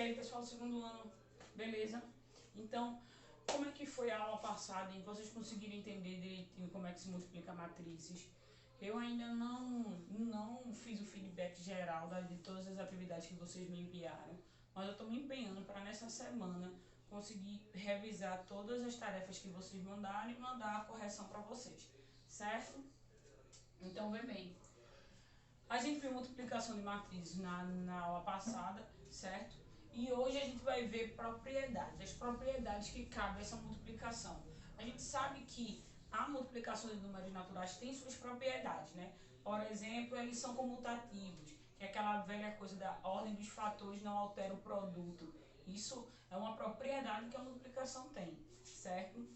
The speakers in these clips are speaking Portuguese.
aí, pessoal do segundo ano, beleza? Então, como é que foi a aula passada, hein? Vocês conseguiram entender direitinho como é que se multiplica matrizes? Eu ainda não fiz o feedback geral de todas as atividades que vocês me enviaram, mas eu estou me empenhando para nessa semana conseguir revisar todas as tarefas que vocês mandaram e mandar a correção para vocês, certo? Então, vem bem. A gente viu multiplicação de matrizes na aula passada, certo? E hoje a gente vai ver propriedades, as propriedades que cabem a essa multiplicação. A gente sabe que a multiplicação de números naturais tem suas propriedades, né? Por exemplo, eles são comutativos, que é aquela velha coisa da ordem dos fatores não altera o produto. Isso é uma propriedade que a multiplicação tem, certo?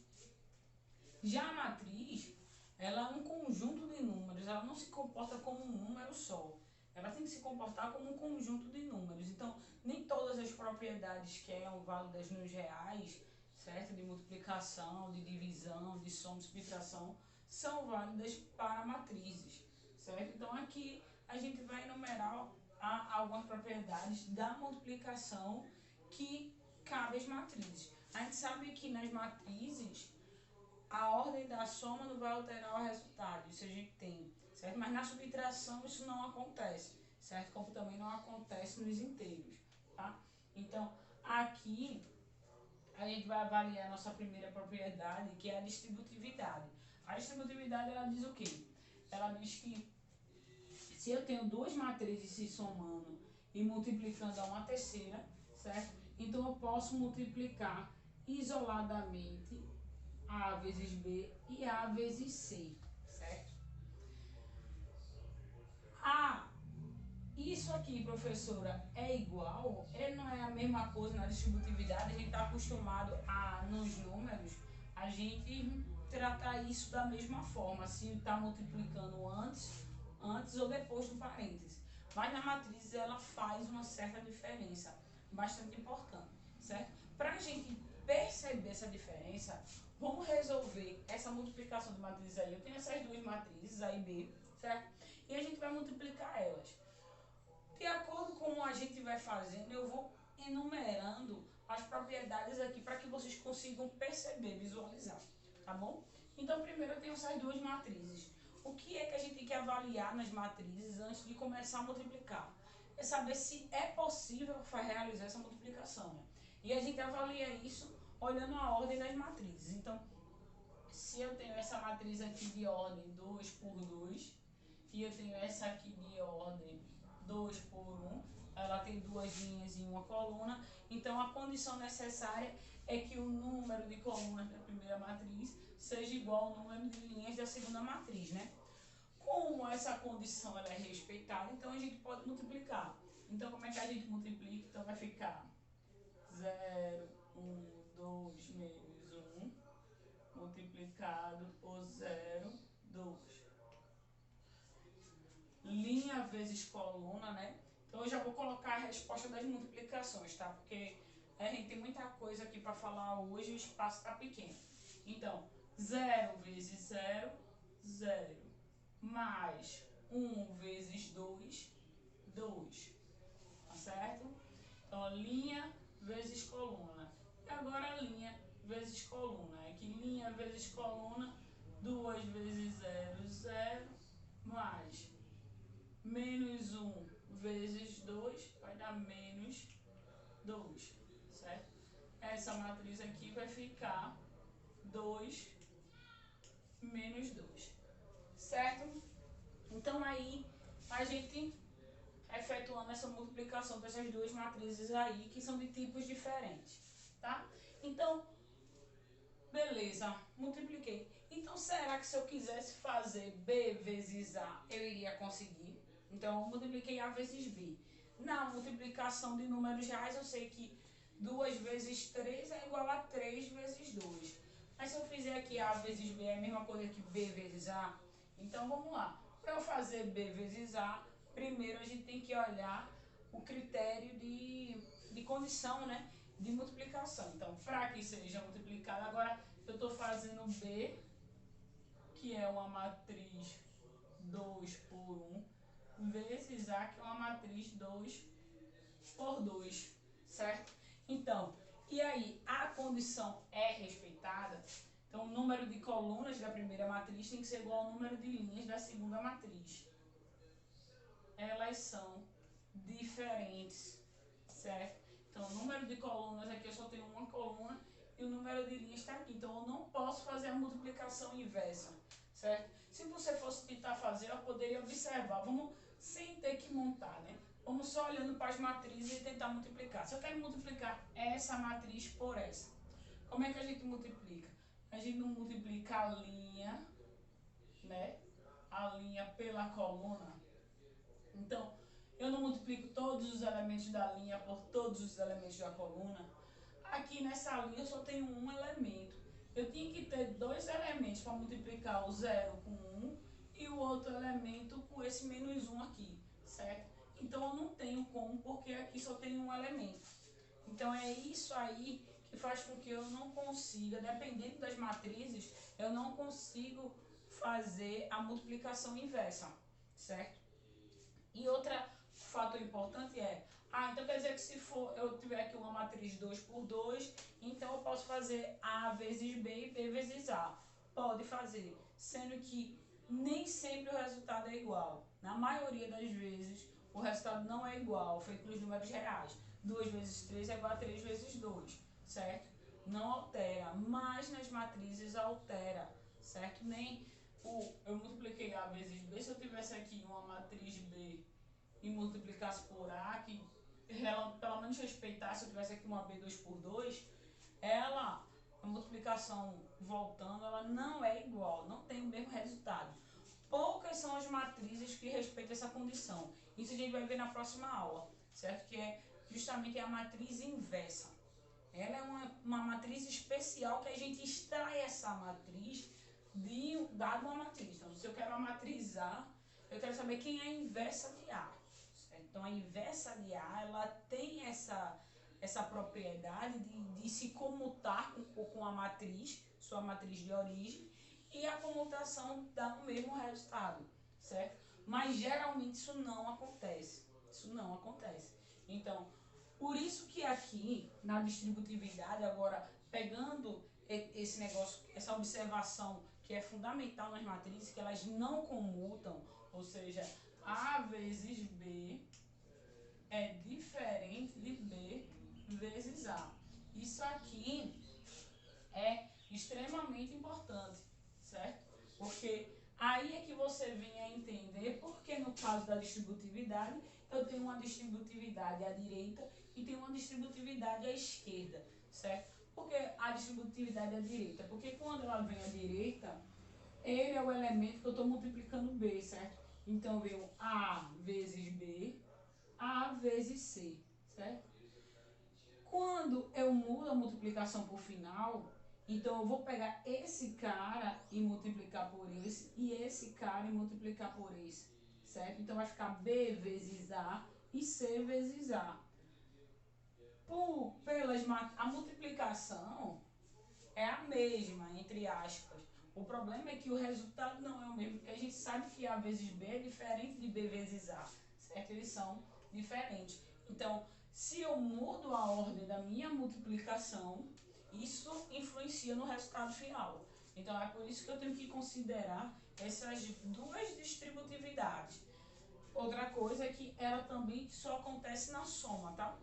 Já a matriz, ela é um conjunto de números, ela não se comporta como um número só. Ela tem que se comportar como um conjunto de números. Então, nem todas as propriedades que são válidas nos reais, certo? De multiplicação, de divisão, de soma, de subtração, são válidas para matrizes, certo? Então, aqui a gente vai enumerar algumas propriedades da multiplicação que cabem às matrizes. A gente sabe que nas matrizes, a ordem da soma não vai alterar o resultado, isso a gente tem, certo? Mas na subtração isso não acontece, certo? Como também não acontece nos inteiros, tá? Então, aqui a gente vai avaliar a nossa primeira propriedade, que é a distributividade. A distributividade, ela diz o quê? Ela diz que se eu tenho duas matrizes se somando e multiplicando a uma terceira, certo? Então eu posso multiplicar isoladamente A vezes B e A vezes C, certo? Isso aqui, professora, é igual? Ele não é a mesma coisa na distributividade? A gente está acostumado nos números, a gente tratar isso da mesma forma, se está multiplicando antes ou depois do parênteses. Mas na matriz ela faz uma certa diferença, bastante importante, certo? Para a gente perceber essa diferença, vamos resolver essa multiplicação de matrizes aí. Eu tenho essas duas matrizes, A e B, certo? E a gente vai multiplicar elas. De acordo com o a gente vai fazendo, eu vou enumerando as propriedades aqui para que vocês consigam perceber, visualizar, tá bom? Então, primeiro eu tenho essas duas matrizes. O que é que a gente tem que avaliar nas matrizes antes de começar a multiplicar? É saber se é possível realizar essa multiplicação, né? E a gente avalia isso olhando a ordem das matrizes. Então, se eu tenho essa matriz aqui de ordem 2 por 2 e eu tenho essa aqui de ordem 2 por 1, ela tem duas linhas em uma coluna, então a condição necessária é que o número de colunas da primeira matriz seja igual ao número de linhas da segunda matriz, né? Como essa condição ela é respeitada, então a gente pode multiplicar. Então como é que a gente multiplica? Então vai ficar 0, 1, 2 menos 1 multiplicado por 0, 2. Linha vezes coluna, né? Então eu já vou colocar a resposta das multiplicações, tá? Porque a gente tem muita coisa aqui para falar hoje e o espaço está pequeno. Então, 0 vezes 0, 0. Mais 1 vezes 2, 2. Tá certo? Então, linha vezes coluna. E agora linha vezes coluna. É que linha vezes coluna, 2 vezes 0, 0, mais menos 1 vezes 2 vai dar menos 2, certo? Essa matriz aqui vai ficar 2 menos 2, certo? Então aí a gente efetuando essa multiplicação dessas duas matrizes aí, que são de tipos diferentes, tá? Então, beleza, multipliquei. Então, será que se eu quisesse fazer B vezes A, eu iria conseguir? Então, eu multipliquei A vezes B. Na multiplicação de números reais, eu sei que 2 vezes 3 é igual a 3 vezes 2. Mas se eu fizer aqui A vezes B, é a mesma coisa que B vezes A? Então, vamos lá. Para eu fazer B vezes A, primeiro a gente tem que olhar o critério de condição, né? De multiplicação. Então, para que seja multiplicado, agora eu estou fazendo B, que é uma matriz 2 por 1, vezes A, que é uma matriz 2 por 2, certo? Então, e aí, a condição é respeitada? Então, o número de colunas da primeira matriz tem que ser igual ao número de linhas da segunda matriz. Elas são diferentes, certo? Então, o número de colunas aqui eu só tenho uma coluna e o número de linhas está aqui. Então, eu não posso fazer a multiplicação inversa, certo? Se você fosse tentar fazer, eu poderia observar. Vamos sem ter que montar, né? Vamos só olhando para as matrizes e tentar multiplicar. Se eu quero multiplicar essa matriz por essa, como é que a gente multiplica? A gente não multiplica a linha, né? A linha pela coluna. Então, eu não multiplico todos os elementos da linha por todos os elementos da coluna. Aqui nessa linha eu só tenho um elemento. Eu tinha que ter dois elementos para multiplicar o 0 com 1 e o outro elemento com esse menos 1 aqui, certo? Então eu não tenho como, porque aqui só tem um elemento. Então é isso aí que faz com que eu não consiga, dependendo das matrizes, eu não consigo fazer a multiplicação inversa, certo? E outro fator importante é, então quer dizer que se for, eu tiver aqui uma matriz 2 por 2, então eu posso fazer A vezes B e B vezes A. Pode fazer, sendo que nem sempre o resultado é igual. Na maioria das vezes, o resultado não é igual, feito nos números reais. 2 vezes 3 é igual a 3 vezes 2, certo? Não altera, mas nas matrizes altera, certo? Nem eu multipliquei A vezes B, se eu tivesse aqui uma matriz B e multiplicasse por A, que ela pelo menos respeitasse, se eu tivesse aqui uma B2 por 2, a multiplicação voltando, ela não é igual, não tem o mesmo resultado. Poucas são as matrizes que respeitam essa condição. Isso a gente vai ver na próxima aula, certo? Que é justamente a matriz inversa. Ela é uma matriz especial que a gente extrai essa matriz dado uma matriz. Então, se eu quero a matriz A, eu quero saber quem é a inversa de A. Certo? Então, a inversa de A, ela tem essa propriedade de se comutar com a matriz, sua matriz de origem, e a comutação dá o mesmo resultado, certo? Mas geralmente isso não acontece. Isso não acontece. Então, por isso que aqui, na distributividade, agora pegando esse negócio, essa observação que é fundamental nas matrizes, que elas não comutam, ou seja, A vezes B é diferente de B vezes A. Isso aqui é extremamente importante, certo? Porque aí é que você vem a entender porque no caso da distributividade, eu tenho uma distributividade à direita e tenho uma distributividade à esquerda, certo? Por que a distributividade à direita? Porque quando ela vem à direita, ele é o elemento que eu estou multiplicando B, certo? Então, eu venho A vezes B, A vezes C, certo? Quando eu mudo a multiplicação por final, então eu vou pegar esse cara e multiplicar por esse, e esse cara e multiplicar por esse, certo? Então vai ficar B vezes A e C vezes A. A multiplicação é a mesma, entre aspas. O problema é que o resultado não é o mesmo, porque a gente sabe que A vezes B é diferente de B vezes A, certo? Eles são diferentes. Então, se eu mudo a ordem da minha multiplicação, isso influencia no resultado final. Então, é por isso que eu tenho que considerar essas duas distributividades. Outra coisa é que ela também só acontece na soma, tá?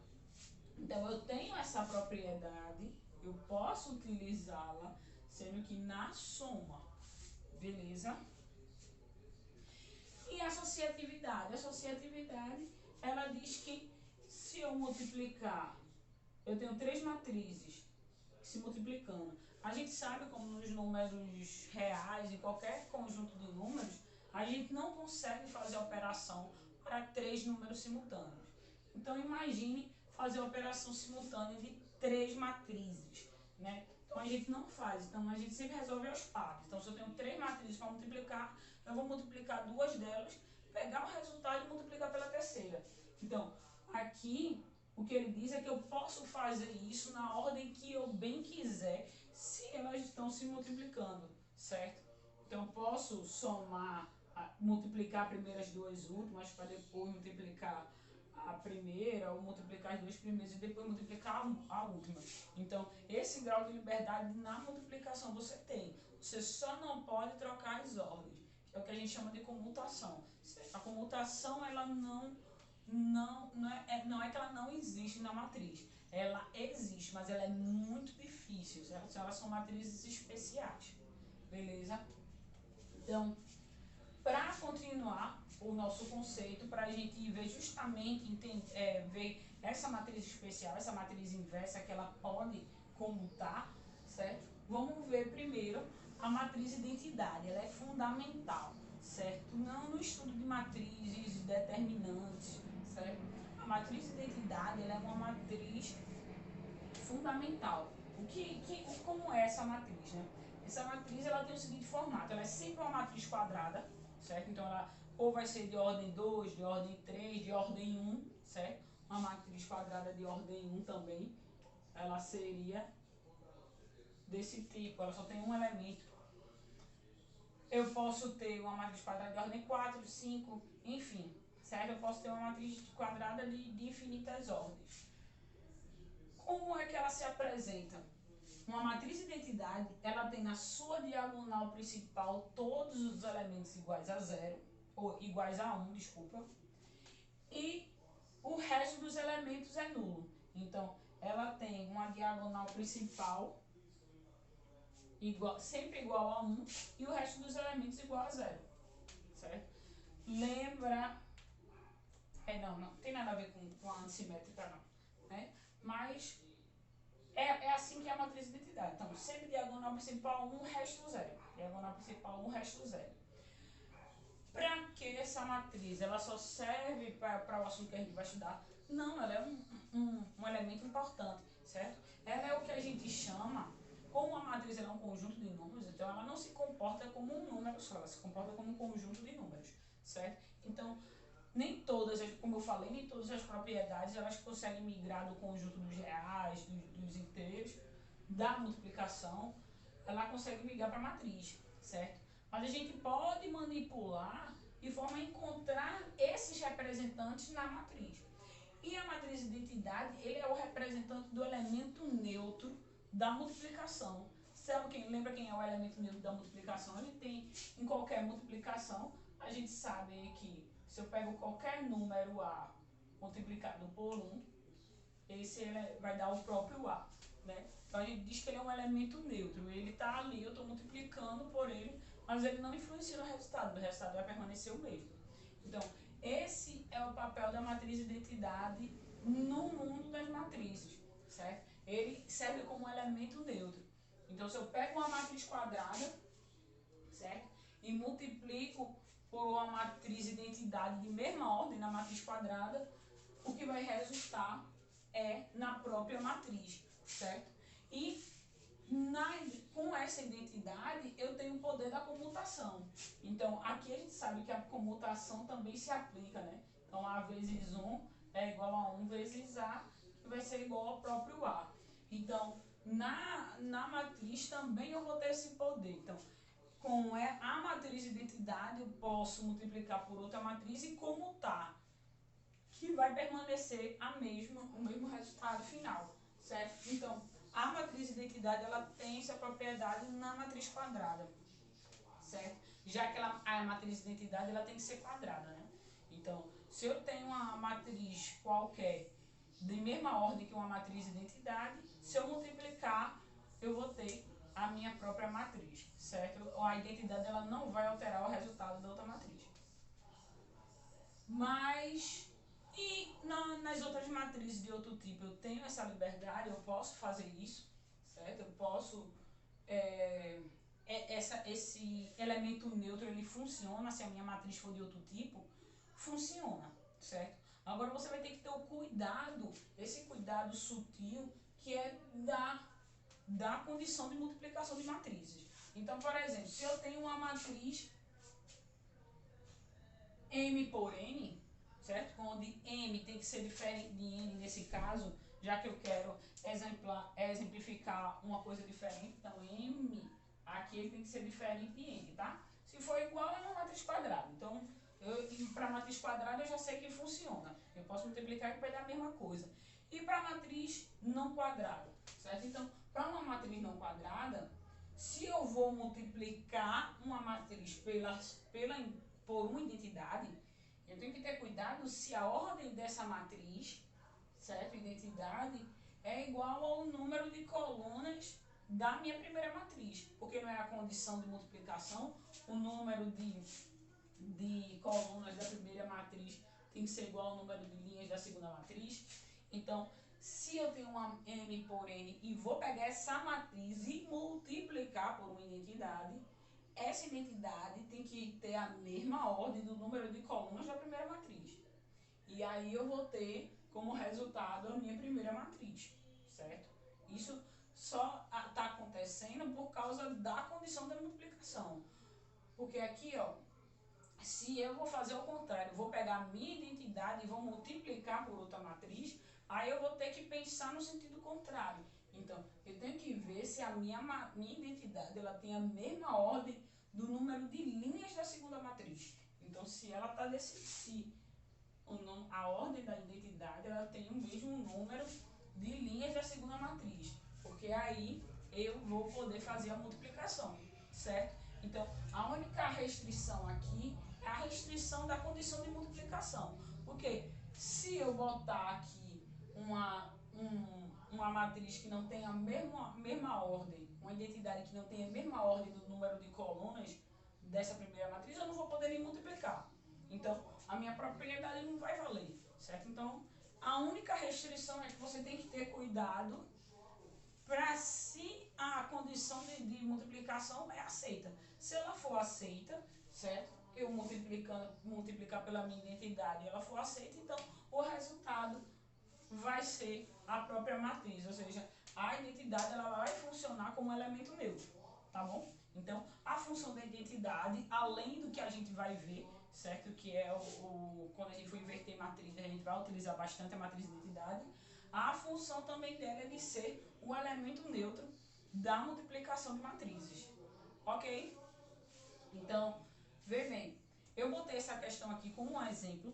Então, eu tenho essa propriedade, eu posso utilizá-la, sendo que na soma, beleza? E a associatividade? A associatividade, ela diz que se eu multiplicar, eu tenho três matrizes se multiplicando. A gente sabe como nos números reais, em qualquer conjunto de números, a gente não consegue fazer a operação para três números simultâneos. Então, imagine fazer a operação simultânea de três matrizes, né? Então, a gente não faz. Então, a gente sempre resolve aos pares. Então, se eu tenho três matrizes para multiplicar, eu vou multiplicar duas delas, pegar o resultado e multiplicar pela terceira. Então, aqui, o que ele diz é que eu posso fazer isso na ordem que eu bem quiser, se elas estão se multiplicando, certo? Então, eu posso somar, multiplicar primeiro as duas últimas, para depois multiplicar a primeira, ou multiplicar as duas primeiras e depois multiplicar a última. Então, esse grau de liberdade na multiplicação você tem. Você só não pode trocar as ordens, que é o que a gente chama de comutação. A comutação, ela não é que ela não existe na matriz. Ela existe, mas ela é muito difícil. Elas são matrizes especiais. Beleza? Então, para continuar o nosso conceito, para a gente ver justamente, ver essa matriz especial, essa matriz inversa que ela pode comutar, certo? Vamos ver primeiro a matriz identidade, ela é fundamental, certo? Não no estudo de matrizes determinantes, certo? A matriz identidade, ela é uma matriz fundamental. Como é essa matriz, né? Essa matriz, ela tem o seguinte formato, ela é sempre uma matriz quadrada, certo? Então, ela ou vai ser de ordem 2, de ordem 3, de ordem 1, certo? Uma matriz quadrada de ordem 1 também, ela seria desse tipo, ela só tem um elemento. Eu posso ter uma matriz quadrada de ordem 4, 5, enfim, certo? Eu posso ter uma matriz quadrada de infinitas ordens. Como é que ela se apresenta? Uma matriz identidade, ela tem na sua diagonal principal todos os elementos iguais a 0, ou iguais a 1, desculpa, e o resto dos elementos é nulo. Então, ela tem uma diagonal principal sempre igual a 1 e o resto dos elementos igual a 0, certo? Lembra, não tem nada a ver com a ansimétrica não, né? Mas é assim que é a matriz de identidade. Então, sempre diagonal principal 1, resto 0. Diagonal principal 1, resto 0. Para que essa matriz? Ela só serve para o assunto que a gente vai estudar? Não, ela é um elemento importante, certo? Ela é o que a gente chama, como a matriz é um conjunto de números, então ela não se comporta como um número só, ela se comporta como um conjunto de números, certo? Então, nem todas, como eu falei, nem todas as propriedades elas conseguem migrar do conjunto dos reais, dos inteiros, da multiplicação, ela consegue migrar para a matriz, certo? Mas a gente pode manipular de forma a encontrar esses representantes na matriz. E a matriz de identidade, ele é o representante do elemento neutro da multiplicação. Lembra quem é o elemento neutro da multiplicação? Ele tem, em qualquer multiplicação, a gente sabe que se eu pego qualquer número A multiplicado por 1, esse vai dar o próprio A, né? Então a gente diz que ele é um elemento neutro, ele está ali, eu estou multiplicando por ele, mas ele não influencia no resultado, o resultado vai permanecer o mesmo. Então, esse é o papel da matriz identidade no mundo das matrizes, certo? Ele serve como um elemento neutro. Então, se eu pego uma matriz quadrada, certo? E multiplico por uma matriz identidade de mesma ordem na matriz quadrada, o que vai resultar é na própria matriz, certo? E com essa identidade eu tenho o poder da comutação. Então, aqui a gente sabe que a comutação também se aplica, né? Então, A vezes 1 é igual a 1 vezes A, que vai ser igual ao próprio A. Então, na matriz também eu vou ter esse poder. Então, com a matriz de identidade, eu posso multiplicar por outra matriz e comutar, que vai permanecer o mesmo resultado final, certo? Então, a matriz de identidade, ela tem essa propriedade na matriz quadrada, certo? Já que a matriz de identidade, ela tem que ser quadrada, né? Então, se eu tenho uma matriz qualquer de mesma ordem que uma matriz de identidade, se eu multiplicar, eu vou ter a minha própria matriz, certo? A identidade, ela não vai alterar o resultado da outra matriz. Mas, nas outras matrizes de outro tipo, eu tenho essa liberdade, eu posso fazer isso, certo? Eu posso, esse elemento neutro, ele funciona, se a minha matriz for de outro tipo, funciona, certo? Agora você vai ter que ter o cuidado, esse cuidado sutil, que é da condição de multiplicação de matrizes. Então, por exemplo, se eu tenho uma matriz M por N, certo? Onde M tem que ser diferente de N nesse caso, já que eu quero exemplificar uma coisa diferente, então M aqui ele tem que ser diferente de N, tá? Se for igual, é uma matriz quadrada. Então, Para a matriz quadrada eu já sei que funciona. Eu posso multiplicar que vai dar a mesma coisa. E para a matriz não quadrada, certo? Então, para uma matriz não quadrada, se eu vou multiplicar uma matriz por uma identidade, eu tenho que ter cuidado se a ordem dessa matriz, certo? Identidade, é igual ao número de colunas da minha primeira matriz, porque não é a condição de multiplicação, o número de colunas da primeira matriz tem que ser igual ao número de linhas da segunda matriz. Então, se eu tenho uma m por n e vou pegar essa matriz e multiplicar por uma identidade, essa identidade tem que ter a mesma ordem do número de colunas da primeira matriz. E aí eu vou ter como resultado a minha primeira matriz, certo? Isso só está acontecendo por causa da condição da multiplicação. Porque aqui, ó, se eu vou fazer o contrário, vou pegar a minha identidade e vou multiplicar por outra matriz, aí eu vou ter que pensar no sentido contrário. Então, eu tenho que ver se a minha identidade ela tem a mesma ordem do número de linhas da segunda matriz. Então, se ela está a ordem da identidade ela tem o mesmo número de linhas da segunda matriz, porque aí eu vou poder fazer a multiplicação, certo? Então, a única restrição aqui é a restrição da condição de multiplicação, porque se eu botar aqui uma matriz que não tem a mesma ordem, uma identidade que não tem a mesma ordem do número de colunas dessa primeira matriz, eu não vou poder nem multiplicar. Então, a minha propriedade não vai valer, certo? Então, a única restrição é que você tem que ter cuidado para se a condição de multiplicação é aceita. Se ela for aceita, certo? Eu multiplicar pela minha identidade e ela for aceita, então o resultado vai ser a própria matriz, ou seja, a identidade ela vai funcionar como elemento neutro, tá bom? Então, a função da identidade, além do que a gente vai ver, certo? Que é quando a gente for inverter matriz, a gente vai utilizar bastante a matriz de identidade. A função também dela é de ser o elemento neutro da multiplicação de matrizes, ok? Então, vê bem, eu botei essa questão aqui como um exemplo,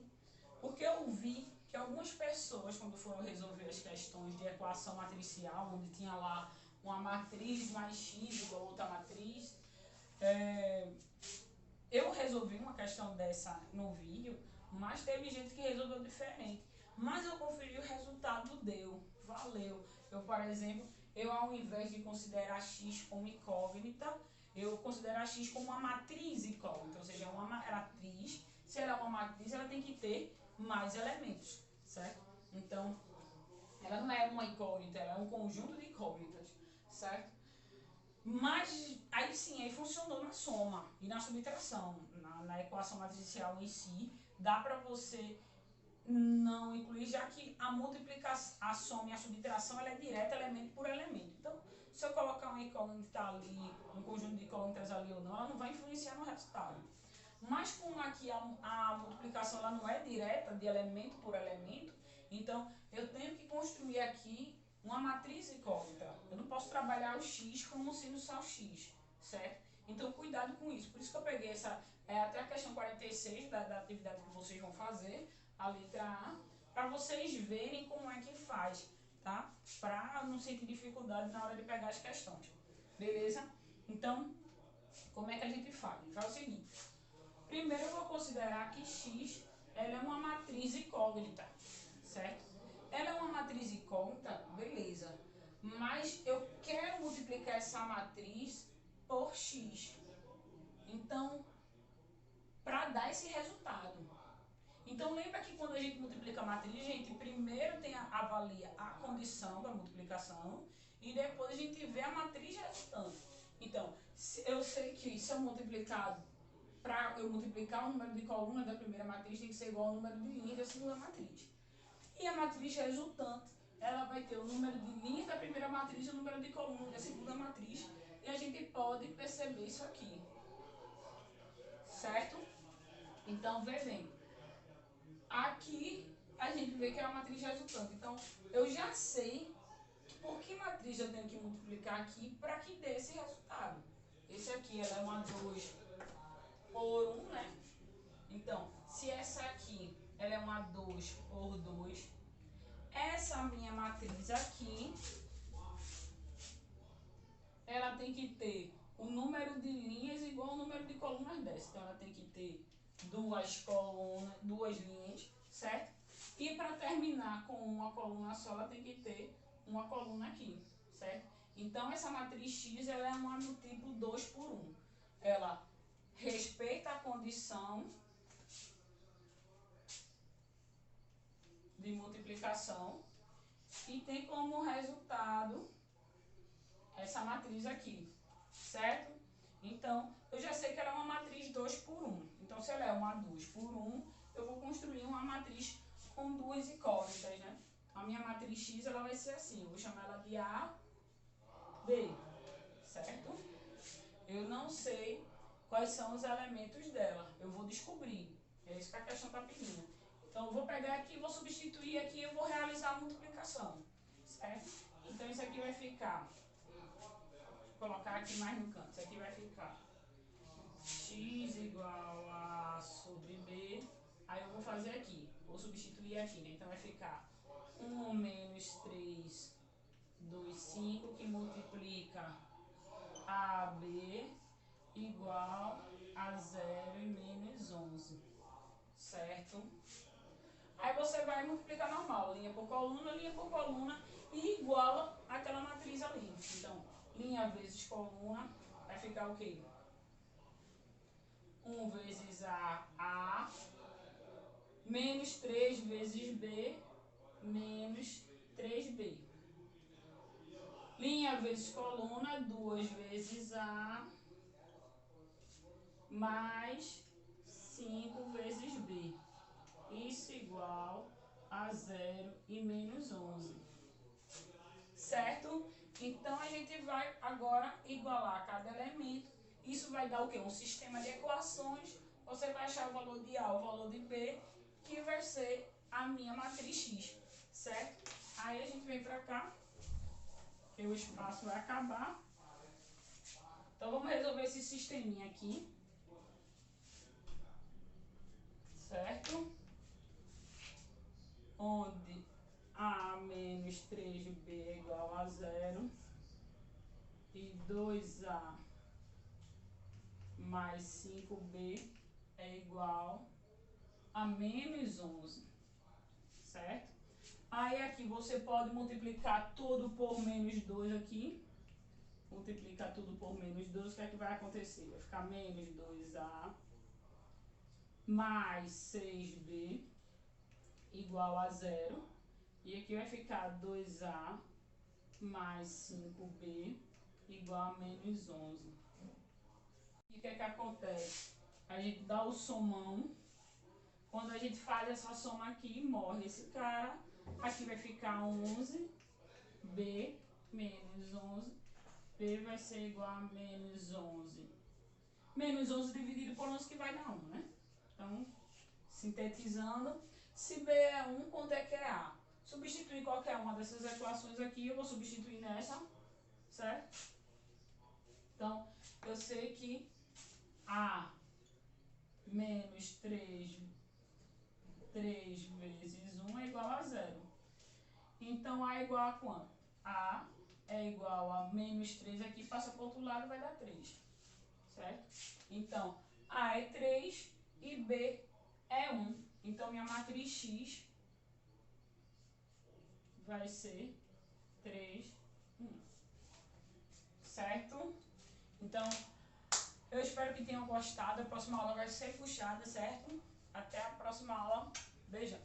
porque eu vi que algumas pessoas, quando foram resolver as questões de equação matricial, onde tinha lá uma matriz mais x igual a outra matriz, eu resolvi uma questão dessa no vídeo, mas teve gente que resolveu diferente. Mas eu conferi o resultado, deu, valeu. Eu, por exemplo, ao invés de considerar x como incógnita, eu considero x como uma matriz incógnita, ou seja, uma matriz, se ela é uma matriz, ela tem que ter mais elementos, certo? Então, ela não é uma incógnita, ela é um conjunto de incógnitas, certo? Mas, aí sim, aí funcionou na soma e na subtração, na equação matricial em si, dá para você não incluir, já que a multiplicação, a soma e a subtração ela é direta elemento por elemento. Então, se eu colocar uma incógnita ali, um conjunto de incógnitas ali ou não, ela não vai influenciar no resultado. Mas como aqui a multiplicação ela não é direta de elemento por elemento, então eu tenho que construir aqui uma matriz incógnita. Eu não posso trabalhar o x como sendo só x, certo? Então cuidado com isso. Por isso que eu peguei até a questão 46 da atividade que vocês vão fazer, a letra A, para vocês verem como é que faz, tá? Para não sentir dificuldade na hora de pegar as questões. Beleza? Então, como é que a gente faz? A gente faz o seguinte. Primeiro eu vou considerar que x ela é uma matriz incógnita, certo? Ela é uma matriz incógnita, beleza. Mas eu quero multiplicar essa matriz por x. Então, para dar esse resultado. Então, lembra que quando a gente multiplica a matriz, a gente primeiro avalia a condição da multiplicação e depois a gente vê a matriz resultante. Então, eu sei que se eu multiplicar, para eu multiplicar o número de colunas da primeira matriz, tem que ser igual ao número de linhas da segunda matriz. E a matriz resultante, ela vai ter o número de linhas da primeira matriz e o número de colunas da segunda matriz. E a gente pode perceber isso aqui, certo? Então, vê bem. Aqui a gente vê que é a matriz resultante. Então, eu já sei por que matriz eu tenho que multiplicar aqui para que dê esse resultado. Esse aqui ela é uma 2 por 1, né? Então, se essa aqui ela é uma 2 por 2, essa minha matriz aqui, ela tem que ter o número de linhas igual ao número de colunas dessa. Então, ela tem que ter duas colunas, duas linhas, certo? E para terminar com uma coluna só, ela tem que ter uma coluna aqui, certo? Então, essa matriz X ela é uma do tipo 2 por 1. Ela respeita a condição de multiplicação e tem como resultado essa matriz aqui, certo? Então, eu já sei que ela é uma matriz 2 por 1. Então, se ela é uma 2 por 1, eu vou construir uma matriz com duas incógnitas, né? A minha matriz X ela vai ser assim, eu vou chamar ela de A, B, certo? Eu não sei quais são os elementos dela, eu vou descobrir. É isso que a questão está pedindo. Então, eu vou pegar aqui, vou substituir aqui e eu vou realizar a multiplicação, certo? Então, isso aqui vai ficar, vou colocar aqui mais no canto, isso aqui vai ficar x igual a sobre b, aí eu vou fazer aqui, vou substituir aqui, né? Então, vai ficar 1 menos 3, 2, 5, que multiplica AB igual a 0 e menos 11, certo? Aí você vai multiplicar normal, linha por coluna, e iguala aquela matriz ali. Então, linha vezes coluna, vai ficar o quê? 1 vezes A, menos 3 vezes B, menos 3B. Linha vezes coluna, 2 vezes A, mais 5 vezes B. Isso igual a 0 e menos 11. Certo? Então, a gente vai agora igualar cada elemento. Isso vai dar o quê? Um sistema de equações. Você vai achar o valor de A, o valor de B, que vai ser a minha matriz X. Certo? Aí a gente vem pra cá, que o espaço vai acabar. Então, vamos resolver esse sisteminha aqui. Certo? Onde A menos 3B é igual a 0 e 2A mais 5B é igual a menos 11, certo? Aí aqui você pode multiplicar tudo por menos 2 aqui. Multiplica tudo por menos 2, o que é que vai acontecer? Vai ficar menos 2A mais 6B igual a 0. E aqui vai ficar 2A mais 5B igual a menos 11. E o que é que acontece? A gente dá o somão. Quando a gente faz essa soma aqui, morre esse cara. Aqui vai ficar 11B menos 11. B vai ser igual a menos 11. Menos 11 dividido por 11 que vai dar 1, né? Então, sintetizando, se B é 1, quanto é que é A? Substituir qualquer uma dessas equações aqui, eu vou substituir nessa, certo? Então, eu sei que A menos 3 vezes 1 é igual a 0. Então, A é igual a quanto? A é igual a menos 3 aqui, passa para o outro lado, vai dar 3. Certo? Então, A é 3 e B é 1. Então, minha matriz X vai ser 3, 1. Certo? Então, eu espero que tenham gostado. A próxima aula vai ser puxada, certo? Até a próxima aula. Beijão.